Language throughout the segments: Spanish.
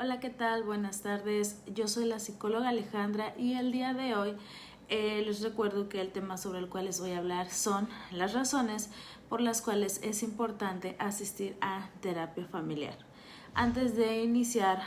Hola, ¿qué tal? Buenas tardes. Yo soy la psicóloga Alejandra y el día de hoy les recuerdo que el tema sobre el cual les voy a hablar son las razones por las cuales es importante asistir a terapia familiar. Antes de iniciar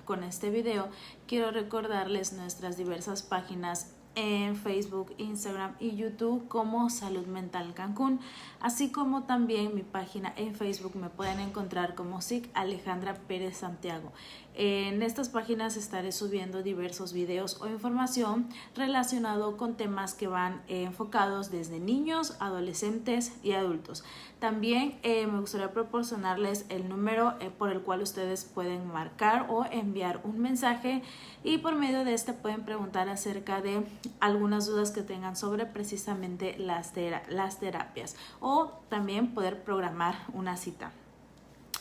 con este video, quiero recordarles nuestras diversas páginas en Facebook, Instagram y YouTube como Salud Mental Cancún, así como también mi página en Facebook me pueden encontrar como Psic Alejandra Pérez Santiago. En estas páginas estaré subiendo diversos videos o información relacionado con temas que van enfocados desde niños, adolescentes y adultos. También me gustaría proporcionarles el número por el cual ustedes pueden marcar o enviar un mensaje y por medio de este pueden preguntar acerca de algunas dudas que tengan sobre precisamente las terapias o también poder programar una cita.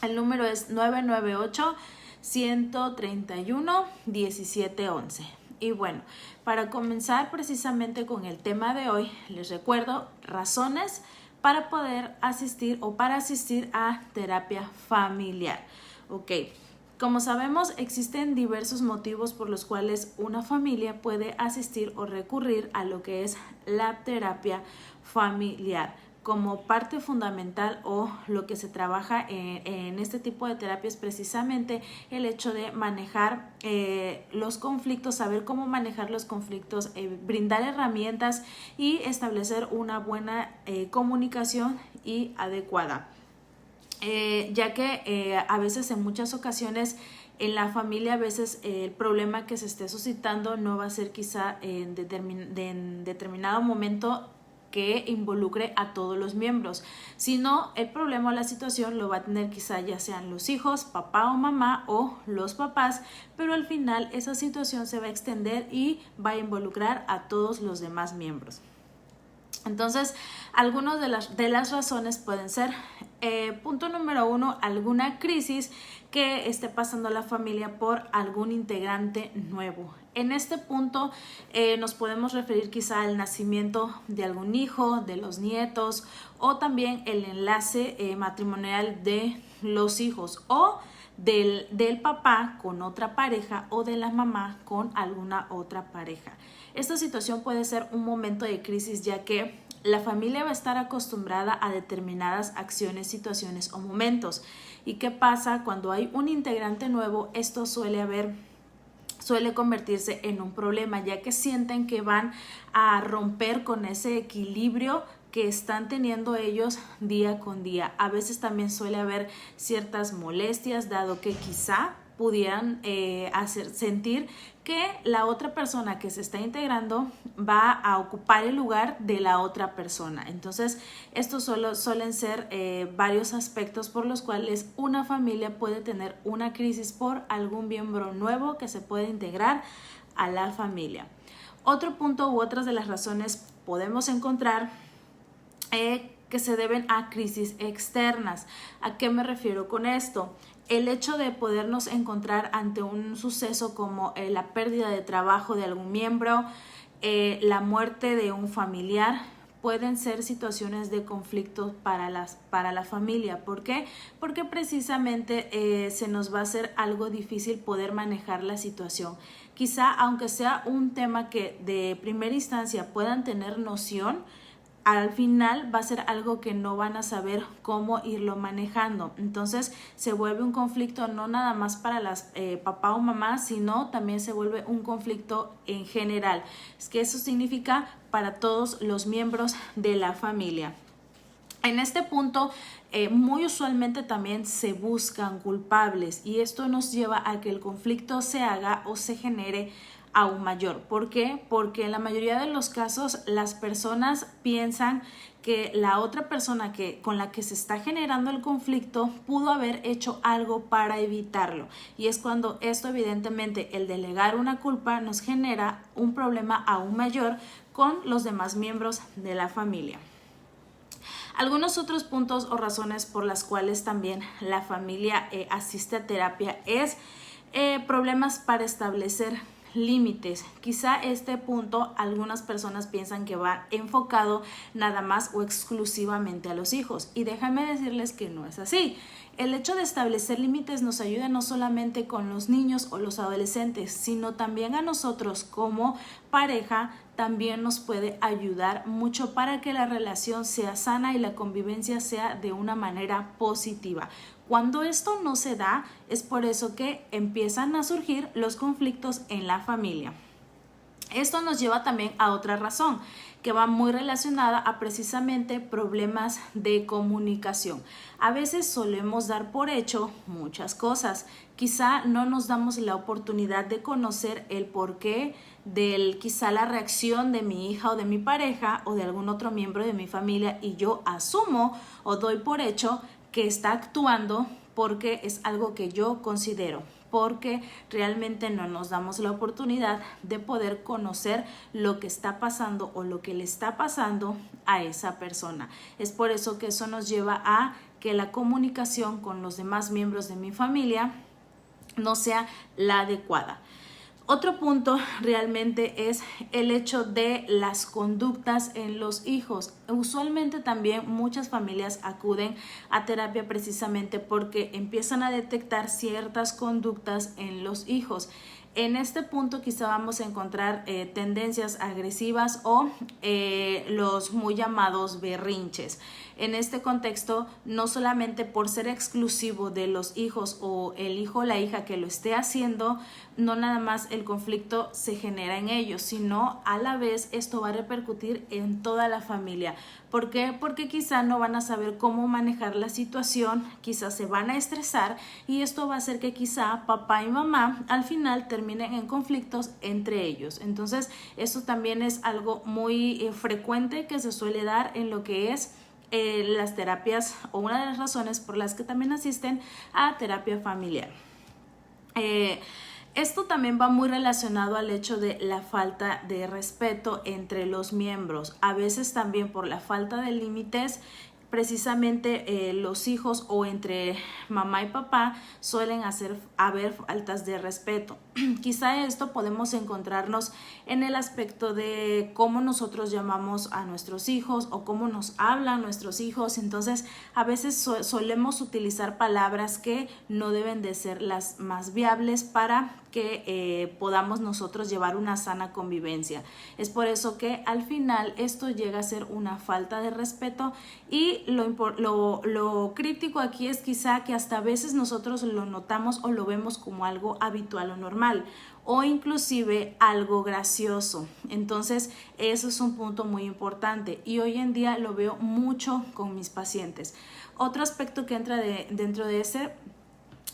El número es 998-131-1711. Y bueno, para comenzar precisamente con el tema de hoy, les recuerdo razones para poder asistir o para asistir a terapia familiar. Ok. Como sabemos, existen diversos motivos por los cuales una familia puede asistir o recurrir a lo que es la terapia familiar como parte fundamental o lo que se trabaja en este tipo de terapias precisamente el hecho de manejar los conflictos, saber cómo manejar los conflictos, brindar herramientas y establecer una buena comunicación y adecuada. Ya que a veces en muchas ocasiones en la familia a veces el problema que se esté suscitando no va a ser quizá en determinado momento que involucre a todos los miembros, sino el problema o la situación lo va a tener quizá ya sean los hijos, papá o mamá o los papás, pero al final esa situación se va a extender y va a involucrar a todos los demás miembros. Entonces, algunas de las razones pueden ser, punto número 1, alguna crisis que esté pasando la familia por algún integrante nuevo. En este punto nos podemos referir quizá al nacimiento de algún hijo, de los nietos o también el enlace matrimonial de los hijos o del papá con otra pareja o de la mamá con alguna otra pareja. Esta situación puede ser un momento de crisis ya que la familia va a estar acostumbrada a determinadas acciones, situaciones o momentos. ¿Y qué pasa cuando hay un integrante nuevo? Esto suele convertirse en un problema, ya que sienten que van a romper con ese equilibrio que están teniendo ellos día con día. A veces también suele haber ciertas molestias, dado que quizá pudieran hacer sentir que la otra persona que se está integrando va a ocupar el lugar de la otra persona. Entonces, estos suelen ser varios aspectos por los cuales una familia puede tener una crisis por algún miembro nuevo que se puede integrar a la familia. Otro punto u otras de las razones podemos encontrar que se deben a crisis externas. ¿A qué me refiero con esto? El hecho de podernos encontrar ante un suceso como la pérdida de trabajo de algún miembro, la muerte de un familiar, pueden ser situaciones de conflicto para la familia. ¿Por qué? Porque precisamente se nos va a hacer algo difícil poder manejar la situación. Quizá aunque sea un tema que de primera instancia puedan tener noción, al final va a ser algo que no van a saber cómo irlo manejando. Entonces se vuelve un conflicto no nada más para las papá o mamá, sino también se vuelve un conflicto en general. Es que eso significa para todos los miembros de la familia. En este punto, muy usualmente también se buscan culpables y esto nos lleva a que el conflicto se haga o se genere aún mayor. ¿Por qué? Porque en la mayoría de los casos las personas piensan que la otra persona con la que se está generando el conflicto pudo haber hecho algo para evitarlo. Y es cuando esto evidentemente, el delegar una culpa nos genera un problema aún mayor con los demás miembros de la familia. Algunos otros puntos o razones por las cuales también la familia asiste a terapia es problemas para establecer límites. Quizá este punto algunas personas piensan que va enfocado nada más o exclusivamente a los hijos, y déjame decirles que no es así. El hecho de establecer límites nos ayuda no solamente con los niños o los adolescentes, sino también a nosotros como pareja. También nos puede ayudar mucho para que la relación sea sana y la convivencia sea de una manera positiva. Cuando esto no se da, es por eso que empiezan a surgir los conflictos en la familia. Esto nos lleva también a otra razón que va muy relacionada a precisamente problemas de comunicación. A veces solemos dar por hecho muchas cosas. Quizá no nos damos la oportunidad de conocer el porqué quizá la reacción de mi hija o de mi pareja o de algún otro miembro de mi familia, y yo asumo o doy por hecho que está actuando porque es algo que yo considero, porque realmente no nos damos la oportunidad de poder conocer lo que está pasando o lo que le está pasando a esa persona. Es por eso que eso nos lleva a que la comunicación con los demás miembros de mi familia no sea la adecuada. Otro punto realmente es el hecho de las conductas en los hijos. Usualmente también muchas familias acuden a terapia precisamente porque empiezan a detectar ciertas conductas en los hijos. En este punto quizá vamos a encontrar tendencias agresivas o los muy llamados berrinches. En este contexto, no solamente por ser exclusivo de los hijos o el hijo o la hija que lo esté haciendo, no nada más el conflicto se genera en ellos, sino a la vez esto va a repercutir en toda la familia. ¿Por qué? Porque quizá no van a saber cómo manejar la situación, quizá se van a estresar, y esto va a hacer que quizá papá y mamá al final terminen en conflictos entre ellos. Entonces, esto también es algo muy frecuente que se suele dar en lo que es las terapias, o una de las razones por las que también asisten a terapia familiar. Esto también va muy relacionado al hecho de la falta de respeto entre los miembros. A veces también por la falta de límites, precisamente los hijos o entre mamá y papá suelen haber faltas de respeto. Quizá esto podemos encontrarnos en el aspecto de cómo nosotros llamamos a nuestros hijos o cómo nos hablan nuestros hijos. Entonces, a veces solemos utilizar palabras que no deben de ser las más viables para que podamos nosotros llevar una sana convivencia. Es por eso que al final esto llega a ser una falta de respeto, y lo crítico aquí es quizá que hasta a veces nosotros lo notamos o lo vemos como algo habitual o normal, o inclusive algo gracioso. Entonces eso es un punto muy importante, y hoy en día lo veo mucho con mis pacientes. Otro aspecto que entra dentro de ese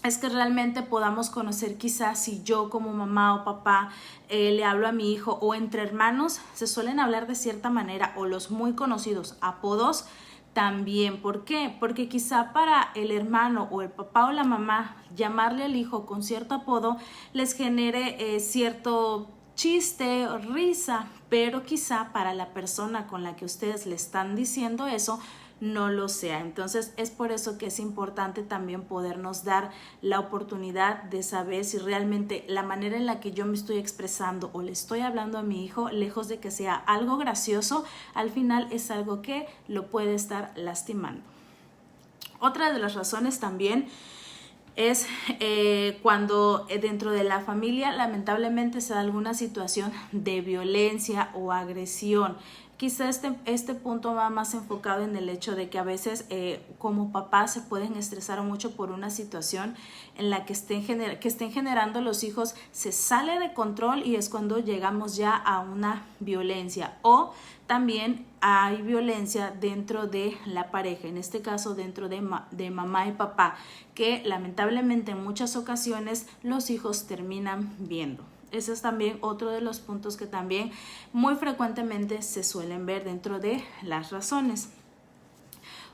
es que realmente podamos conocer quizás si yo como mamá o papá le hablo a mi hijo, o entre hermanos se suelen hablar de cierta manera, o los muy conocidos apodos también. ¿Por qué? Porque quizá para el hermano o el papá o la mamá llamarle al hijo con cierto apodo les genere cierto chiste o risa, pero quizá para la persona con la que ustedes le están diciendo eso no lo sea. Entonces es por eso que es importante también podernos dar la oportunidad de saber si realmente la manera en la que yo me estoy expresando o le estoy hablando a mi hijo, lejos de que sea algo gracioso, al final es algo que lo puede estar lastimando. Otra de las razones también es cuando dentro de la familia lamentablemente se da alguna situación de violencia o agresión. Quizá este punto va más enfocado en el hecho de que a veces como papás se pueden estresar mucho por una situación en la que estén generando los hijos, se sale de control, y es cuando llegamos ya a una violencia. O también hay violencia dentro de la pareja, en este caso dentro de mamá y papá, que lamentablemente en muchas ocasiones los hijos terminan viendo. Ese es también otro de los puntos que también muy frecuentemente se suelen ver dentro de las razones.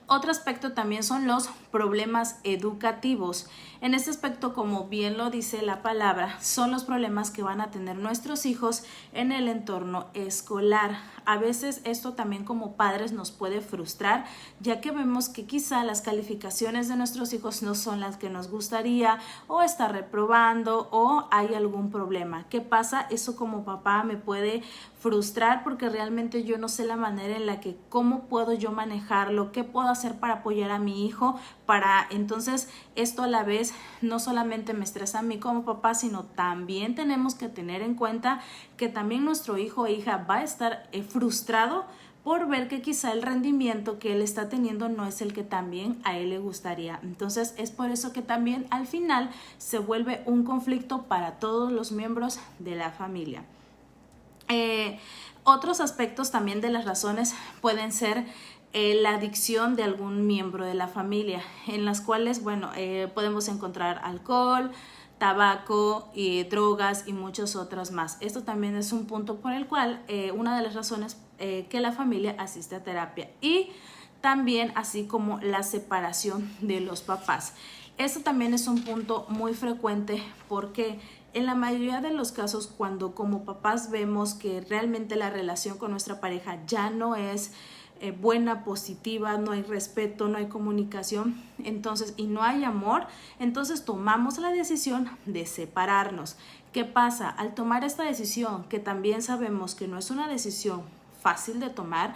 Otro aspecto también son los problemas educativos. En este aspecto, como bien lo dice la palabra, son los problemas que van a tener nuestros hijos en el entorno escolar. A veces esto también como padres nos puede frustrar, ya que vemos que quizá las calificaciones de nuestros hijos no son las que nos gustaría, o está reprobando, o hay algún problema. ¿Qué pasa? Eso como papá me puede frustrar porque realmente yo no sé la manera en la que cómo puedo yo manejarlo, qué puedo hacer para apoyar a mi hijo, para entonces esto a la vez no solamente me estresa a mí como papá, sino también tenemos que tener en cuenta que también nuestro hijo o hija va a estar frustrado por ver que quizá el rendimiento que él está teniendo no es el que también a él le gustaría. Entonces es por eso que también al final se vuelve un conflicto para todos los miembros de la familia. Otros aspectos también de las razones pueden ser la adicción de algún miembro de la familia, en las cuales, podemos encontrar alcohol, tabaco, drogas y muchos otros más. Esto también es un punto por el cual una de las razones que la familia asiste a terapia, y también así como la separación de los papás. Esto también es un punto muy frecuente porque en la mayoría de los casos, cuando como papás vemos que realmente la relación con nuestra pareja ya no es buena, positiva, no hay respeto, no hay comunicación, entonces, y no hay amor, entonces tomamos la decisión de separarnos. ¿Qué pasa? Al tomar esta decisión, que también sabemos que no es una decisión fácil de tomar,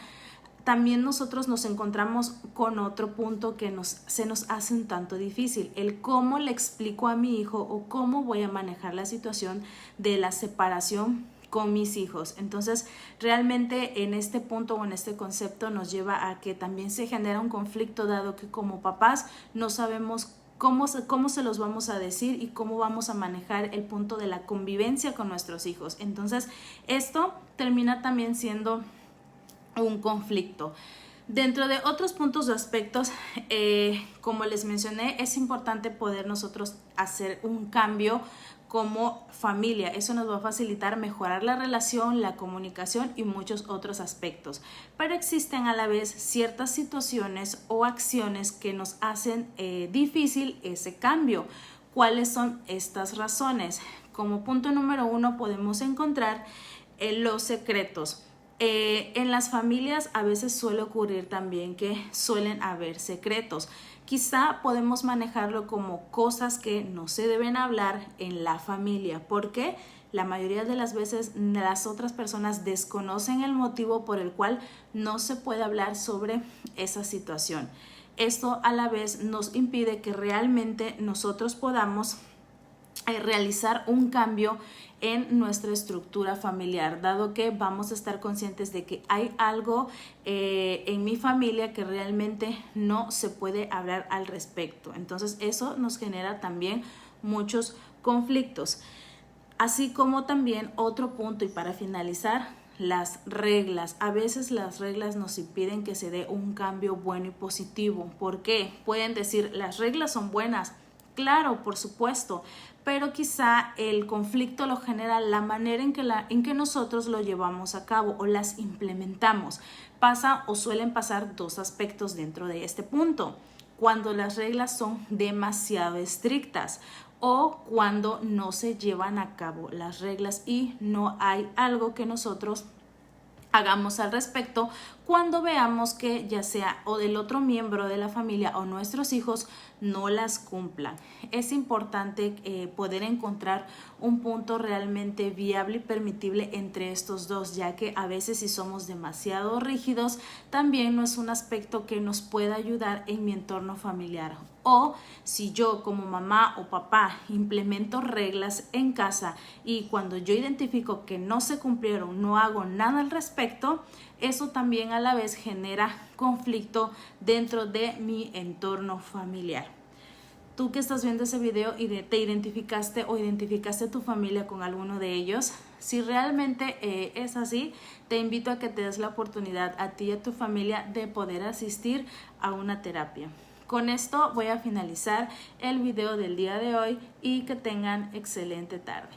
también nosotros nos encontramos con otro punto que se nos hace un tanto difícil, el cómo le explico a mi hijo o cómo voy a manejar la situación de la separación con mis hijos. Entonces, realmente en este punto o en este concepto nos lleva a que también se genera un conflicto, dado que como papás no sabemos cómo se los vamos a decir y cómo vamos a manejar el punto de la convivencia con nuestros hijos. Entonces, esto termina también siendo un conflicto. Dentro de otros puntos o aspectos, como les mencioné, es importante poder nosotros hacer un cambio como familia. Eso nos va a facilitar mejorar la relación, la comunicación y muchos otros aspectos. Pero existen a la vez ciertas situaciones o acciones que nos hacen difícil ese cambio. ¿Cuáles son estas razones? Como punto número 1 podemos encontrar los secretos. En las familias a veces suele ocurrir también que suelen haber secretos. Quizá podemos manejarlo como cosas que no se deben hablar en la familia, porque la mayoría de las veces las otras personas desconocen el motivo por el cual no se puede hablar sobre esa situación. Esto a la vez nos impide que realmente nosotros podamos realizar un cambio en nuestra estructura familiar, dado que vamos a estar conscientes de que hay algo en mi familia que realmente no se puede hablar al respecto. Entonces eso nos genera también muchos conflictos. Así como también otro punto, y para finalizar, las reglas. A veces las reglas nos impiden que se dé un cambio bueno y positivo. ¿Por qué? Pueden decir, las reglas son buenas. Claro, por supuesto, pero quizá el conflicto lo genera la manera en que nosotros lo llevamos a cabo o las implementamos. Pasa o suelen pasar dos aspectos dentro de este punto. Cuando las reglas son demasiado estrictas o cuando no se llevan a cabo las reglas y no hay algo que nosotros hagamos al respecto cuando veamos que ya sea o del otro miembro de la familia o nuestros hijos no las cumplan. Es importante poder encontrar un punto realmente viable y permitible entre estos dos, ya que a veces si somos demasiado rígidos también no es un aspecto que nos pueda ayudar en mi entorno familiar. O si yo como mamá o papá implemento reglas en casa y cuando yo identifico que no se cumplieron, no hago nada al respecto, eso también a la vez genera conflicto dentro de mi entorno familiar. Tú que estás viendo ese video y te identificaste o identificaste tu familia con alguno de ellos, si realmente es así, te invito a que te des la oportunidad a ti y a tu familia de poder asistir a una terapia. Con esto voy a finalizar el video del día de hoy y que tengan excelente tarde.